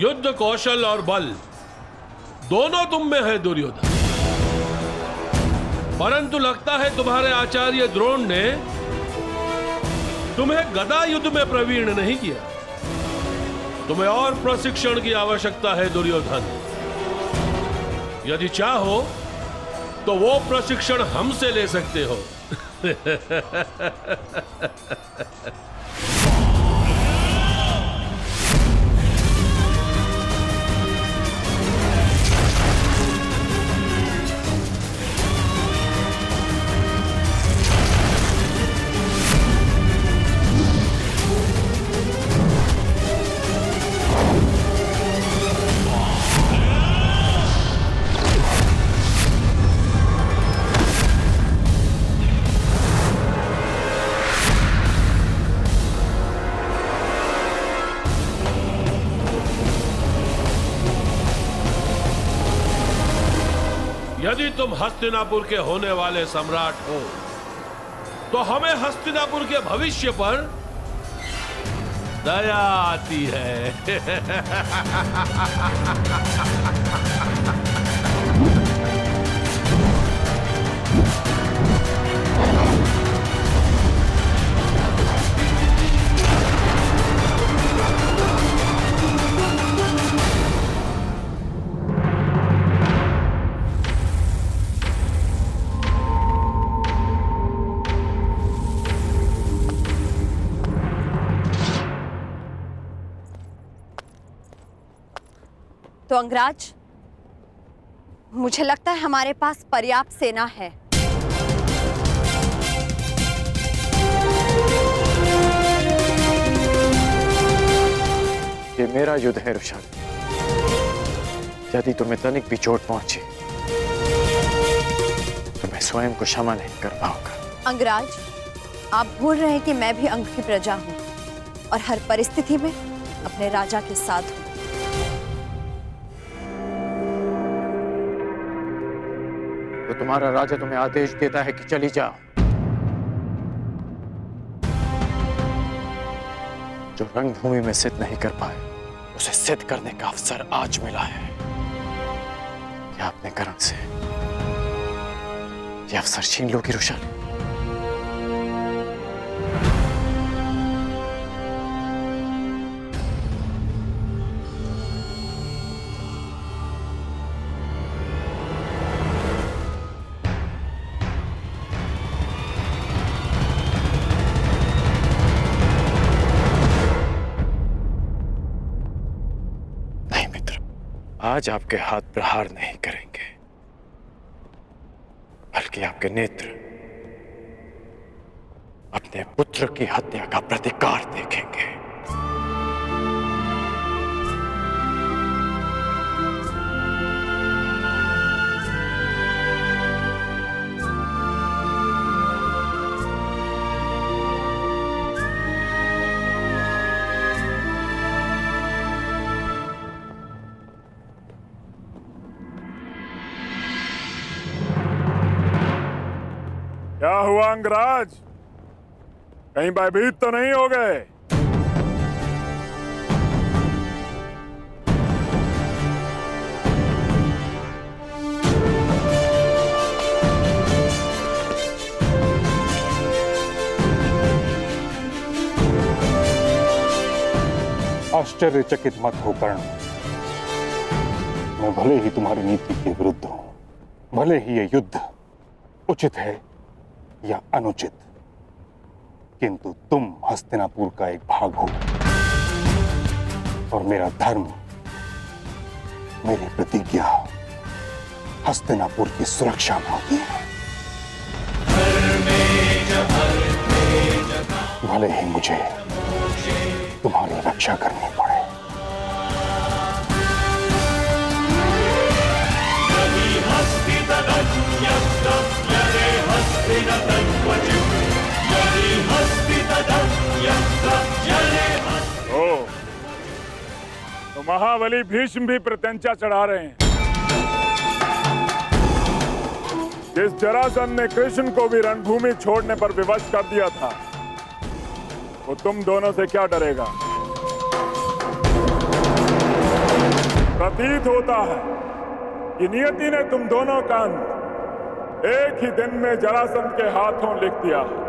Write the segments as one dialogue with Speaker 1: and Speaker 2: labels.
Speaker 1: युद्ध कौशल और बल दोनों तुम में है दुर्योधन, परंतु लगता है तुम्हारे आचार्य द्रोण ने तुम्हें गदा युद्ध में प्रवीण नहीं किया। तुम्हें और प्रशिक्षण की आवश्यकता है दुर्योधन। यदि चाहो तो वो प्रशिक्षण हमसे ले सकते हो। यदि तुम हस्तिनापुर के होने वाले सम्राट हो तो हमें हस्तिनापुर के भविष्य पर दया आती है।
Speaker 2: तो अंगराज, मुझे लगता है हमारे पास पर्याप्त सेना है।
Speaker 3: ये मेरा युद्ध है रुशाली। यदि तुम्हें तनिक भी चोट पहुंची तो मैं स्वयं को क्षमा नहीं कर पाऊंगा।
Speaker 2: अंगराज, आप भूल रहे हैं कि मैं भी अंग की प्रजा हूं और हर परिस्थिति में अपने राजा के साथ हूं।
Speaker 3: तो तुम्हारा राजा तुम्हें आदेश देता है कि चली जाओ। जो रणभूमि में सिद्ध नहीं कर पाए उसे सिद्ध करने का अवसर आज मिला है। क्या अपने कर्म से ये अवसर छीन लोगी रुशाली? आज आपके हाथ प्रहार नहीं करेंगे, बल्कि आपके नेत्र अपने पुत्र की हत्या का प्रतिकार देखेंगे।
Speaker 4: क्या हुआ अंगराज, कहीं भयभीत तो नहीं हो गए?
Speaker 5: आश्चर्यचकित मत हो कर्ण। मैं भले ही तुम्हारी नीति के विरुद्ध हूं, भले ही ये युद्ध उचित है या अनुचित, किंतु तुम हस्तिनापुर का एक भाग हो और मेरा धर्म, मेरी प्रतिज्ञा हस्तिनापुर की सुरक्षा में होती है। भले ही मुझे तुम्हारी रक्षा करनी पड़े।
Speaker 4: तो महाबली भीष्म भी प्रत्यंचा चढ़ा रहे हैं। जिस जरासंध ने कृष्ण को भी रणभूमि छोड़ने पर विवश कर दिया था, वो तुम दोनों से क्या डरेगा? प्रतीत होता है कि नियति ने तुम दोनों का अंत एक ही दिन में जरासंध के हाथों लिख दिया है।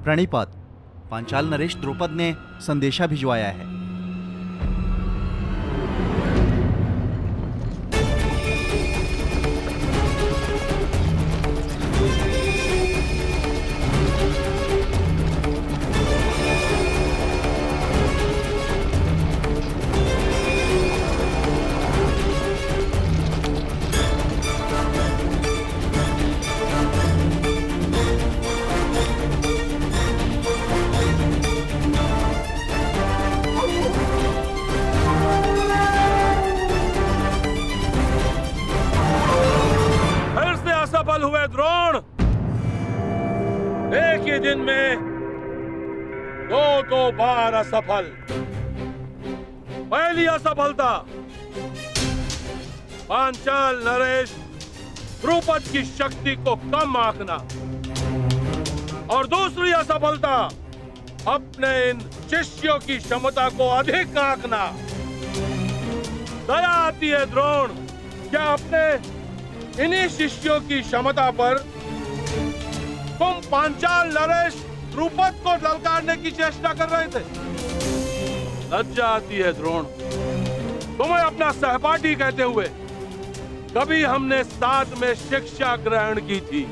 Speaker 6: प्रणिपात। पांचाल नरेश द्रुपद ने संदेशा भिजवाया है।
Speaker 1: असफल हुए द्रोण। एक ही दिन में दो बार असफल। पहली असफलता पांचाल नरेश द्रुपद की शक्ति को कम आंकना, और दूसरी असफलता अपने इन शिष्यों की क्षमता को अधिक आंकना। दया आती है द्रोण, क्या अपने इन्हीं शिष्यों की क्षमता पर तुम पांचाल नरेश द्रुपद को ललकारने की चेष्टा कर रहे थे? लज्जा आती है द्रोण, तुम्हें अपना सहपाठी कहते हुए। कभी हमने साथ में शिक्षा ग्रहण की थी,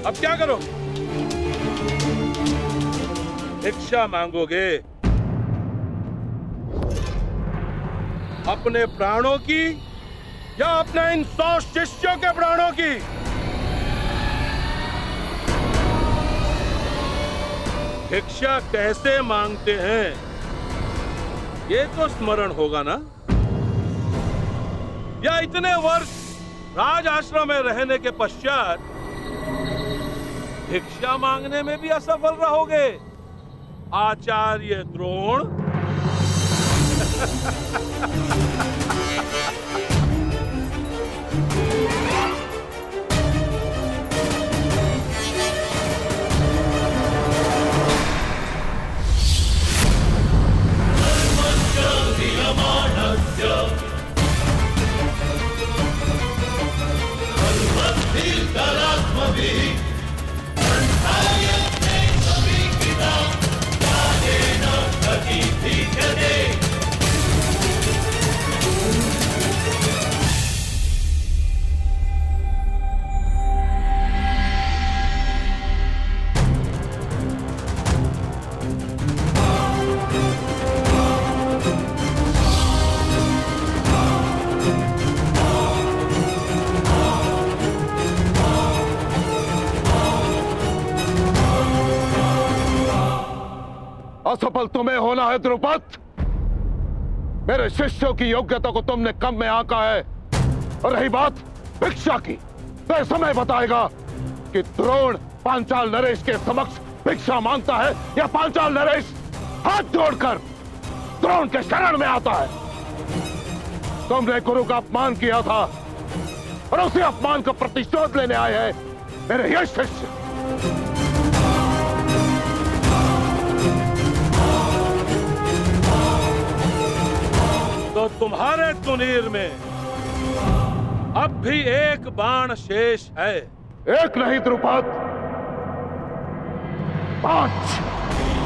Speaker 1: अब क्या करोगे? शिक्षा मांगोगे अपने प्राणों की या अपने इन 100 शिष्यों के प्राणों की? भिक्षा कैसे मांगते हैं ये तो स्मरण होगा ना? या इतने वर्ष राज आश्रम में रहने के पश्चात भिक्षा मांगने में भी असफल रहोगे आचार्य द्रोण?
Speaker 5: असफल तुम्हें होना है द्रुपद। मेरे शिष्यों की योग्यता को तुमने कम में आंका है। और रही बात भिक्षा की, तो समय बताएगा कि द्रोण पांचाल नरेश के समक्ष भिक्षा मांगता है या पांचाल नरेश हाथ जोड़कर द्रोण के शरण में आता है। तुमने गुरु का अपमान किया था और उसी अपमान का प्रतिशोध लेने आए हैं मेरे ये शिष्य।
Speaker 1: तो तुम्हारे तुनीर में अब भी एक बाण शेष है।
Speaker 5: एक नहीं द्रुपद, 5।